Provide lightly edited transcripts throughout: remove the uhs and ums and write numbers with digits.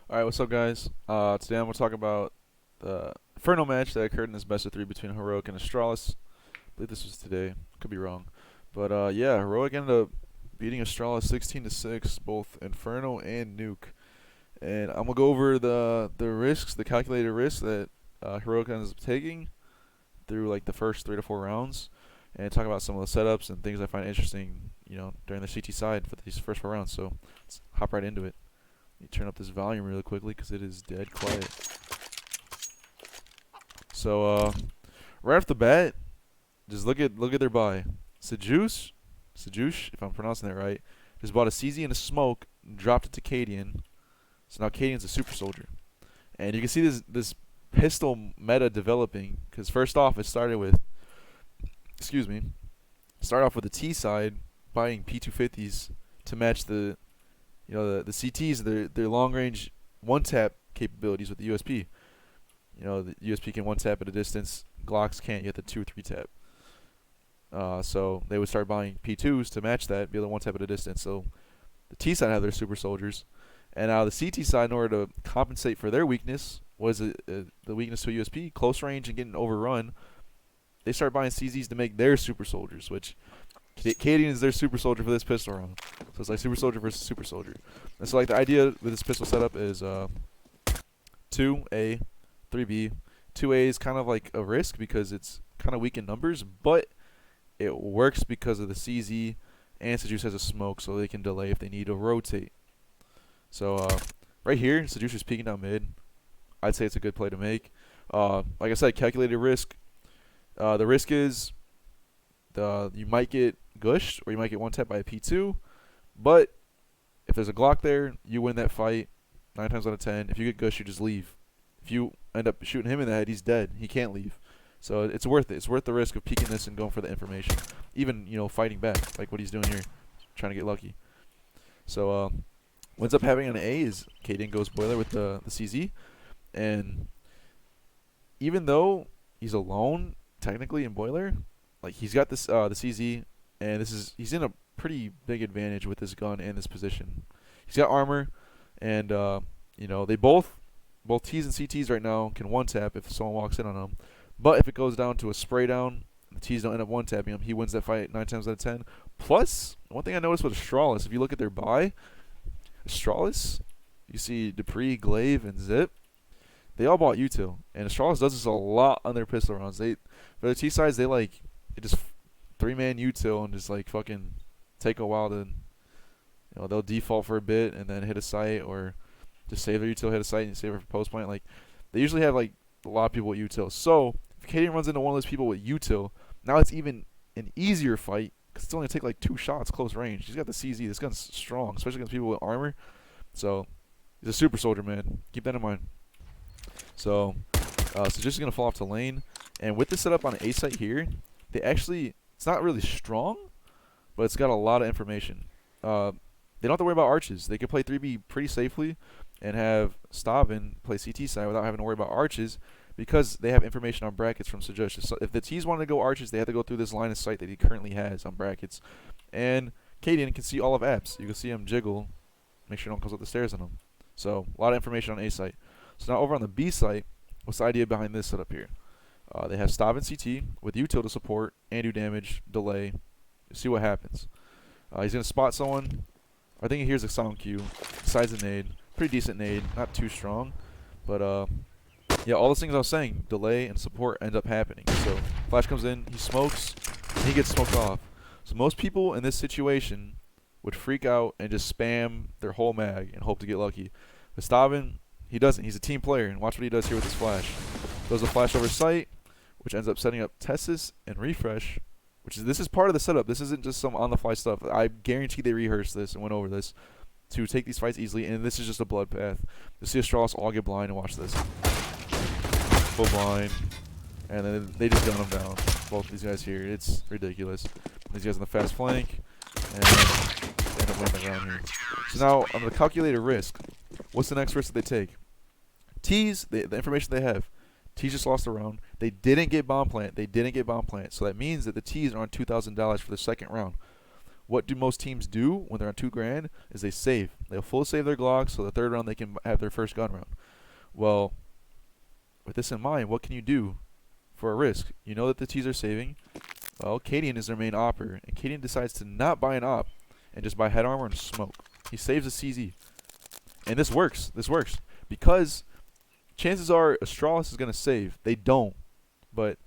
All right, what's up, guys? Today I'm going to talk about the Inferno match that occurred in this best of three between Heroic and Astralis. I believe this was today. Could be wrong, but yeah, Heroic ended up beating Astralis 16 to 6, both Inferno and Nuke. And I'm gonna go over the risks, the calculated risks that Heroic ends up taking through like the first 3 to 4 rounds, and talk about some of the setups and things I find interesting, during the CT side for these first 4 rounds. So let's hop right into it. Let me turn up this volume really quickly because it is dead quiet. So right off the bat, just look at their buy. Sejuice, if I'm pronouncing that right, just bought a CZ and a smoke, dropped it to Cadian. So now Cadian's a super soldier, and you can see this pistol meta developing. Because first off, it started with, excuse me, start off with the T side buying P250s to match the CTs, their long range one tap capabilities with the USP. The USP can one tap at a distance. Glocks can't. You have the 2 or 3 tap. So they would start buying P2s to match that, be able to one tap at a distance. So the T side have their super soldiers, and now the CT side, in order to compensate for their weakness, was the weakness to a USP, close range and getting overrun. They start buying CZs to make their super soldiers, which Cadian is their super soldier for this pistol round. So it's like super soldier versus super soldier. And so like the idea with this pistol setup is 2A, 3B. 2A is kind of like a risk because it's kind of weak in numbers, but it works because of the CZ, and Sejuice has a smoke, so they can delay if they need to rotate. So right here, Sejuice is peeking down mid. I'd say it's a good play to make. Like I said, calculated risk. The risk is you might get gushed or you might get one tap by a P2, but if there's a Glock there, you win that fight 9 times out of 10. If you get gushed, you just leave. If you end up shooting him in the head, he's dead. He can't leave. So it's worth it. It's worth the risk of peeking this and going for the information. Even, fighting back, like what he's doing here, trying to get lucky. So what ends up happening on A is Cadian goes boiler with the CZ, and even though he's alone technically in boiler, like he's got this the CZ, and he's in a pretty big advantage with this gun and this position. He's got armor, and they both T's and CTs right now can one tap if someone walks in on him. But if it goes down to a spray down, the T's don't end up one tapping him. He wins that fight 9 times out of 10. Plus, one thing I noticed with Astralis, if you look at their buy, Astralis, you see Dupree, Glaive, and Zip. They all bought util, and Astralis does this a lot on their pistol rounds. For the T sides, they just 3-man util and just like fucking take a while to, they'll default for a bit and then hit a site, or just save their util, hit a site, and save it for post point. Like they usually have like a lot of people with util. So if Cadian runs into one of those people with util, now it's even an easier fight because it's only gonna take like 2 shots close range. He's got the CZ. This gun's strong, especially against people with armor. So he's a super soldier, man. Keep that in mind. So just gonna fall off to lane, and with this setup on an A site here, it's not really strong, but it's got a lot of information. They don't have to worry about arches. They can play 3B pretty safely and have Stavin play CT side without having to worry about arches because they have information on brackets from Sejuice. So if the T's want to go arches, they have to go through this line of sight that he currently has on brackets. And Cadian can see all of apps. You can see him jiggle, make sure no one comes up the stairs on him. So a lot of information on A site. So now over on the B site, what's the idea behind this setup here? They have Stavin CT with util to support and do damage, delay. See what happens. He's going to spot someone. I think he hears a sound cue, decides a nade. Pretty decent nade, not too strong. But yeah, all those things I was saying, delay and support, end up happening. So flash comes in, he smokes, and he gets smoked off. So most people in this situation would freak out and just spam their whole mag and hope to get lucky. But Stavin, he doesn't. He's a team player, and watch what he does here with his flash. Throws a flash over sight, which ends up setting up Tessis and refresh. This is part of the setup. This isn't just some on-the-fly stuff. I guarantee they rehearsed this and went over this to take these fights easily, and this is just a bloodbath. You see Astralis all get blind, and watch this. Full blind, and then they just gun them down. Both these guys here. It's ridiculous. These guys on the fast flank, and they end up winning the round here. So now, on the calculated risk, what's the next risk that they take? T's, the information they have. T's just lost a round. They didn't get bomb plant. So that means that the T's are on $2,000 for the second round. what do most teams do when they're on 2 grand? Is they save. They'll full save their Glocks so the third round they can have their first gun round. Well, with this in mind, what can you do for a risk? You know that the T's are saving. Well, Cadian is their main opper, and Cadian decides to not buy an op and just buy head armor and smoke. He saves a CZ. And this works. This works. Because chances are Astralis is going to save. They don't. But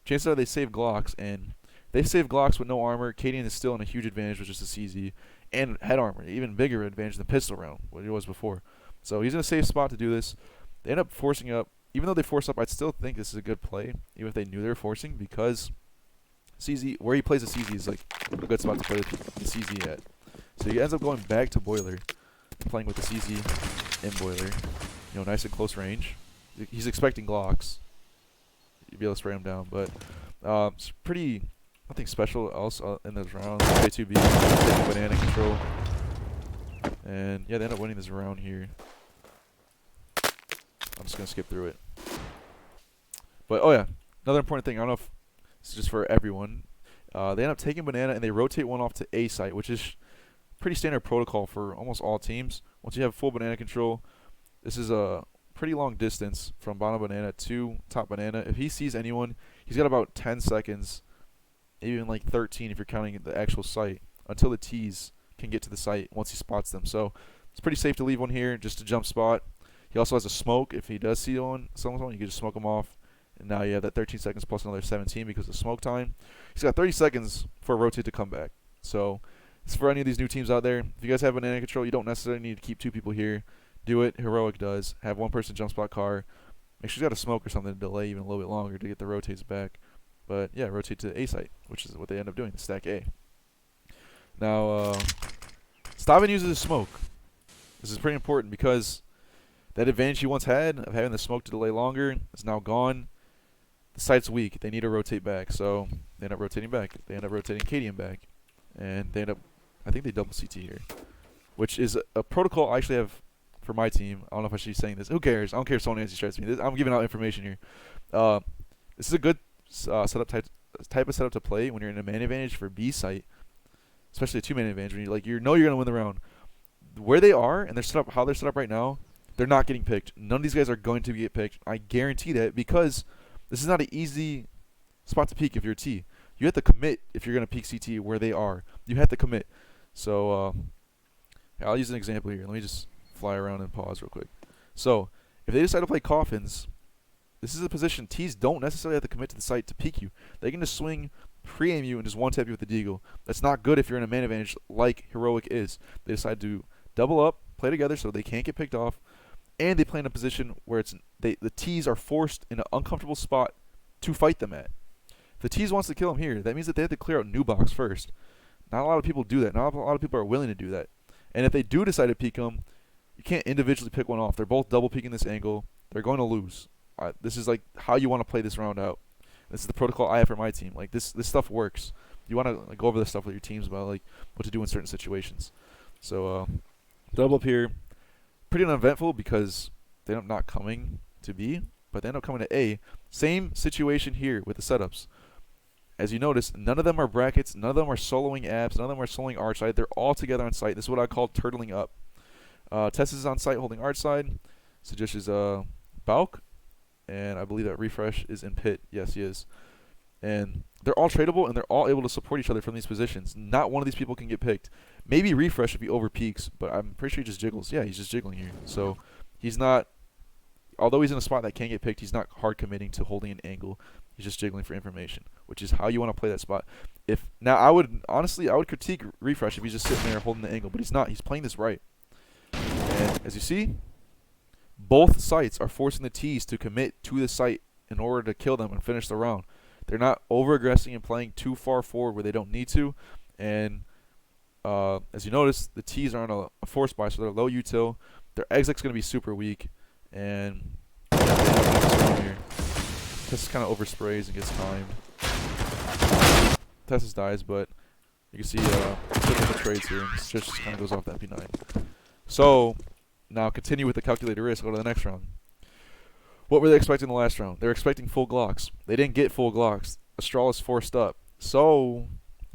chances are they save Glocks, and they save Glocks with no armor. Cadian is still in a huge advantage with just a CZ and head armor. Even bigger advantage than pistol round, what it was before. So he's in a safe spot to do this. They end up forcing up. Even though they force up, I'd still think this is a good play, even if they knew they were forcing, because CZ, where he plays the CZ is like a good spot to play the CZ at. So he ends up going back to Boiler, playing with the CZ in Boiler. You know, nice and close range. He's expecting Glocks. You'd be able to spray him down, but it's pretty nothing special else in those rounds. J2B taking banana control, and yeah, they end up winning this round here. I'm just gonna skip through it. But oh yeah, another important thing. I don't know if this is just for everyone. They end up taking banana and they rotate one off to A site, which is pretty standard protocol for almost all teams. Once you have full banana control, this is a pretty long distance from bottom banana to top banana. If he sees anyone, he's got about 10 seconds, even like 13 if you're counting the actual site, until the T's can get to the site once he spots them. So it's pretty safe to leave one here just to jump spot. He also has a smoke. If he does see someone, you can just smoke him off. And now you have that 13 seconds plus another 17 because of smoke time. He's got 30 seconds for a rotate to come back. So it's for any of these new teams out there. If you guys have banana control, you don't necessarily need to keep 2 people here. Do it. Heroic does. Have 1 person jump spot car. Make sure you got a smoke or something to delay even a little bit longer to get the rotates back. But yeah, rotate to A site, which is what they end up doing, stack A. Now, Staven uses his smoke. This is pretty important because that advantage he once had of having the smoke to delay longer is now gone. The site's weak. They need to rotate back, so they end up rotating back. They end up rotating Cadian back, and they end up, I think they double CT here, which is a protocol I actually have for my team. I don't know if I should be saying this. Who cares? I don't care if someone anti-strikes me. I'm giving out information here. This is a good setup type of setup to play when you're in a man advantage for B site, especially a 2-man advantage when you're gonna win the round. Where they are and they're set up, how they're set up right now, they're not getting picked. None of these guys are going to get picked. I guarantee that, because this is not an easy spot to peek if you're a T. You have to commit if you're going to peek CT where they are. You have to commit. So I'll use an example here. Let me just fly around and pause real quick. So if they decide to play coffins, this is a position T's don't necessarily have to commit to the site to peek you. They can just swing, pre-aim you, and just one-tap you with the deagle. That's not good if you're in a man advantage like Heroic is. They decide to double up, play together so they can't get picked off, and they play in a position where the T's are forced in an uncomfortable spot to fight them at. If the T's wants to kill them here, that means that they have to clear out new box first. Not a lot of people do that. Not a lot of people are willing to do that. And if they do decide to peek them, you can't individually pick one off. They're both double peeking this angle. They're going to lose. This is like how you want to play this round out. This is the protocol I have for my team. Like this stuff works. You want to go over this stuff with your teams about like what to do in certain situations. So double up here. Pretty uneventful because they end up not coming to B, but they end up coming to A. Same situation here with the setups. As you notice, none of them are brackets, none of them are soloing abs, none of them are soloing arch side. They're all together on site. This is what I call turtling up. Tess is on site holding arch side. Sujesh is Balk, and I believe that Refresh is in pit. Yes, he is. And they're all tradable, and they're all able to support each other from these positions. Not one of these people can get picked. Maybe Refresh if he over peaks, but I'm pretty sure he just jiggles. Yeah, he's just jiggling here. So he's not, although he's in a spot that can't get picked, he's not hard committing to holding an angle. He's just jiggling for information, which is how you want to play that spot. I would critique Refresh if he's just sitting there holding the angle, but he's not. He's playing this right. And as you see, both sites are forcing the T's to commit to the site in order to kill them and finish the round. They're not over-aggressing and playing too far forward where they don't need to. And as you notice, the T's are on a force buy, so they're low util. Their exec's going to be super weak. And yeah, they have this round here. Tessus kind of oversprays and gets timed. Tessus dies, but you can see the trades here. And just kind of goes off that P9. So now continue with the calculated risk. Go to the next round. What were they expecting in the last round? They were expecting full Glocks. They didn't get full Glocks. Astralis forced up. So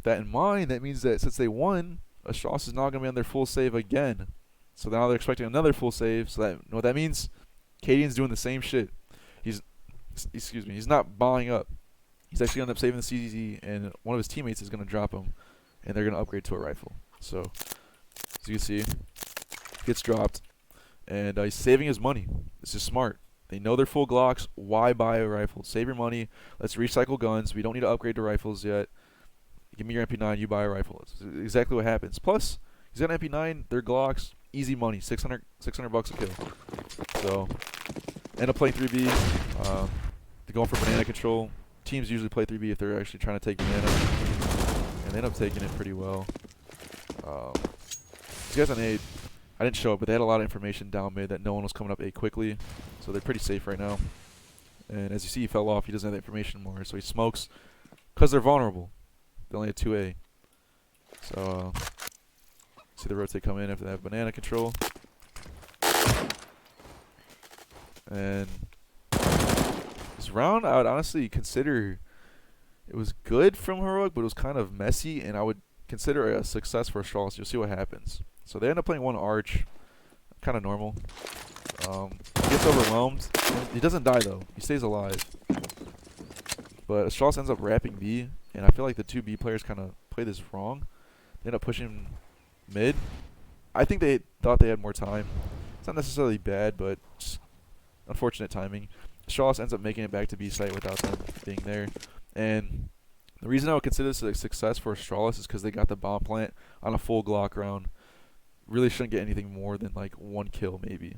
With that in mind, that means that since they won, Astralis is not going to be on their full save again. So now they're expecting another full save. So that what that means, Cadian's doing the same shit. He's not buying up. He's actually going to end up saving the CZ, and one of his teammates is going to drop him, and they're going to upgrade to a rifle. So, as you can see, gets dropped, and he's saving his money. This is smart. They know they're full Glocks. Why buy a rifle? Save your money. Let's recycle guns. We don't need to upgrade to rifles yet. Give me your MP9. You buy a rifle. It's exactly what happens. Plus, he's got an MP9. They're Glocks. Easy money. 600 bucks a kill. So, end up playing 3B. They're going for banana control. Teams usually play 3B if they're actually trying to take banana, and they end up taking it pretty well. These guys on A, I didn't show it, but they had a lot of information down mid that no one was coming up A quickly, so they're pretty safe right now. And as you see, he fell off. He doesn't have the information anymore, so he smokes because they're vulnerable. They only had 2A. So, see the rotate come in after they have banana control. And this round, I would honestly consider it was good from Heroic, but it was kind of messy, and I would consider it a success for Astralis. You'll see what happens. So they end up playing one Arch, kind of normal. He gets overwhelmed. He doesn't die though. He stays alive. But Astralis ends up wrapping B, and I feel like the two B players kind of play this wrong. They end up pushing mid. I think they thought they had more time. It's not necessarily bad, but just unfortunate timing. Astralis ends up making it back to B site without them being there. And the reason I would consider this a success for Astralis is because they got the bomb plant on a full Glock round. Really shouldn't get anything more than like 1 kill maybe.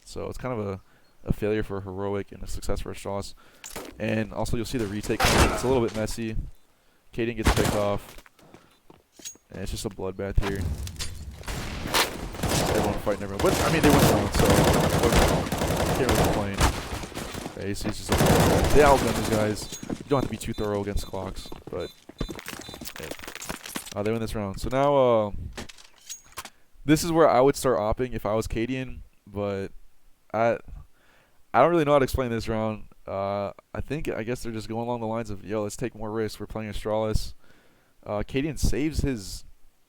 So it's kind of a failure for Heroic and a success for Astralis. And also you'll see the retake coming in. It's a little bit messy. Cadian gets picked off. And it's just a bloodbath here. Everyone fighting everyone. But I mean they went down, so can't really complain. He's just they outgun these guys. You don't have to be too thorough against clocks, but they win this round. So now this is where I would start opping if I was Cadian, but I don't really know how to explain this round. I guess they're just going along the lines of, yo, let's take more risks. We're playing Astralis. Cadian saves his,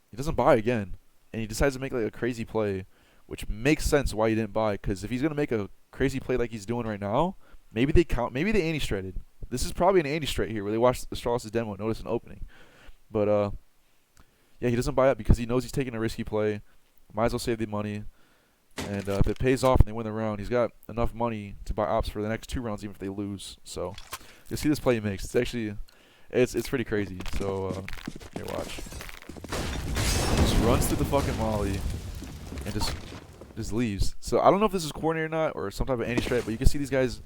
he doesn't buy again, and he decides to make like a crazy play, which makes sense why he didn't buy, because if he's gonna make a crazy play like he's doing right now, maybe they anti-stratted. This is probably an anti-strat here where they watched Astralis' demo and noticed an opening. But yeah, he doesn't buy up because he knows he's taking a risky play. Might as well save the money. And if it pays off and they win the round, he's got enough money to buy ops for the next 2 rounds even if they lose. So you'll see this play he makes. It's actually it's pretty crazy. So here, watch. He just runs through the fucking molly and just leaves. So I don't know if this is coordinated or not, or some type of anti-strat, but you can see these guys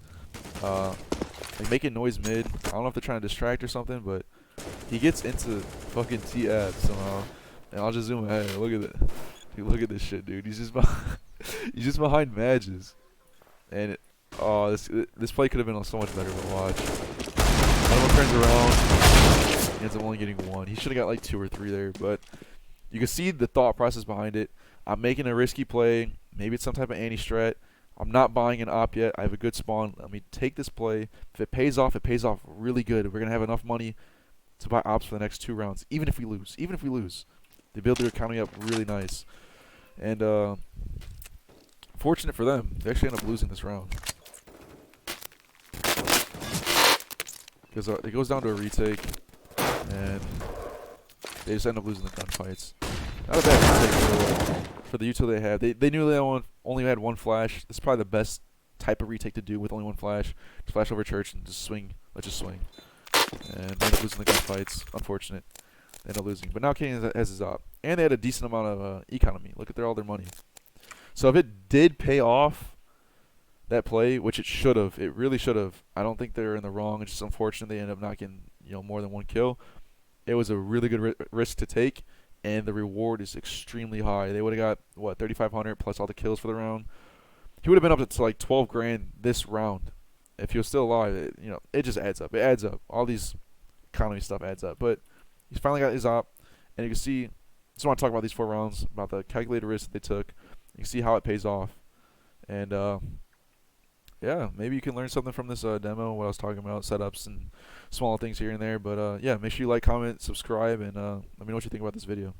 like making noise mid. I don't know if they're trying to distract or something, but he gets into fucking TF somehow. And I'll just zoom ahead. Look at it. Dude, look at this shit, dude. He's just behind Madges. And this play could have been so much better to watch. One turns around. He ends up only getting 1. He should have got like 2 or 3 there, but you can see the thought process behind it. I'm making a risky play. Maybe it's some type of anti-strat. I'm not buying an op yet. I have a good spawn. Let me take this play. If it pays off really good. We're going to have enough money to buy ops for the next 2 rounds, even if we lose. They build their economy up really nice. And fortunate for them, they actually end up losing this round. Because it goes down to a retake, and they just end up losing the gunfights. Not a bad retake for the util they had. They knew they only had 1 flash. This is probably the best type of retake to do with only 1 flash. Just flash over church and just swing. Let's just swing. And they end up losing the gunfights. Unfortunate. They end up losing. But now Kane has his op. And they had a decent amount of economy. Look at all their money. So if it did pay off, that play, which it should have, it really should have. I don't think they're in the wrong. It's just unfortunate they end up not getting more than 1 kill. It was a really good risk to take, and the reward is extremely high. They would have got what, 3,500 plus all the kills for the round. He would have been up to like 12 grand this round if he was still alive. It just adds up. It adds up. All these economy stuff adds up. But he's finally got his op, and you can see. Just want to talk about these 4 rounds, about the calculated risk that they took. You can see how it pays off, and yeah, maybe you can learn something from this demo. What I was talking about, setups and small things here and there. But yeah, make sure you like, comment, subscribe, and let me know what you think about this video.